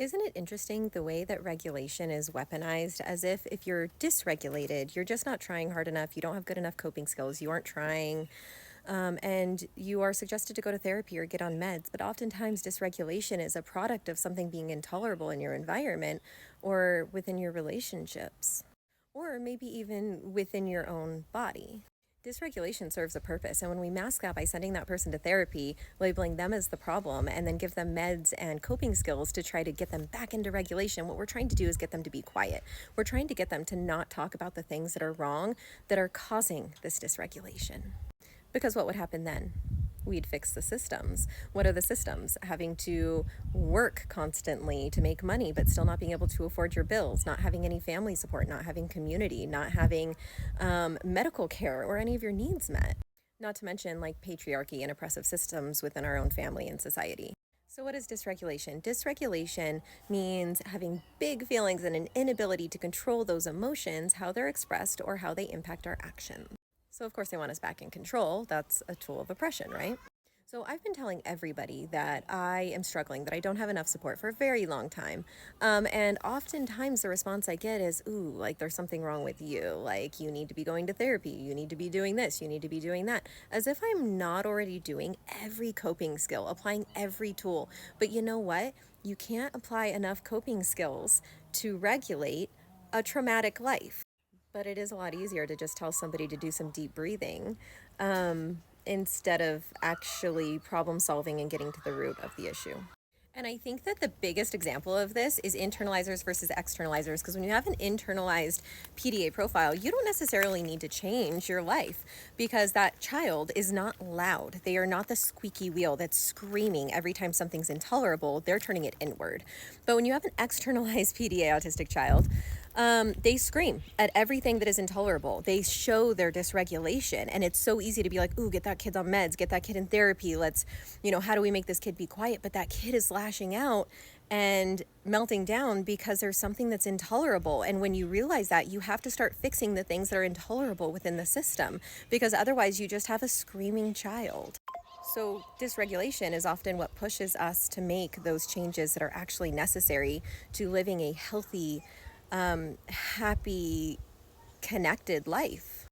Isn't it interesting the way that regulation is weaponized as if you're dysregulated, you're just not trying hard enough, you don't have good enough coping skills, you aren't trying, and you are suggested to go to therapy or get on meds. But oftentimes, dysregulation is a product of something being intolerable in your environment or within your relationships, or maybe even within your own body. Dysregulation serves a purpose, and when we mask that by sending that person to therapy, labeling them as the problem, and then give them meds and coping skills to try to get them back into regulation, what we're trying to do is get them to be quiet. We're trying to get them to not talk about the things that are wrong that are causing this dysregulation. Because what would happen then? We'd fix the systems. What are the systems? Having to work constantly to make money, but still not being able to afford your bills, not having any family support, not having community, not having medical care or any of your needs met. Not to mention like patriarchy and oppressive systems within our own family and society. So, what is dysregulation? Dysregulation means having big feelings and an inability to control those emotions, how they're expressed, or how they impact our actions. So, of course, they want us back in control. That's a tool of oppression, right? So, I've been telling everybody that I am struggling, that I don't have enough support for a very long time. And oftentimes the response I get is, ooh, like there's something wrong with you. Like you need to be going to therapy. You need to be doing this. You need to be doing that. As if I'm not already doing every coping skill, applying every tool. But you know what? You can't apply enough coping skills to regulate a traumatic life. But it is a lot easier to just tell somebody to do some deep breathing instead of actually problem solving and getting to the root of the issue. And I think that the biggest example of this is internalizers versus externalizers. Because when you have an internalized PDA profile, you don't necessarily need to change your life because that child is not loud. They are not the squeaky wheel that's screaming every time something's intolerable. They're turning it inward. But when you have an externalized PDA autistic child, they scream at everything that is intolerable. They show their dysregulation, and it's so easy to be like, ooh, get that kid on meds, get that kid in therapy. Let's, how do we make this kid be quiet? But that kid is lashing out and melting down because there's something that's intolerable. And when you realize that, you have to start fixing the things that are intolerable within the system, because otherwise you just have a screaming child. So dysregulation is often what pushes us to make those changes that are actually necessary to living a healthy, happy, connected life.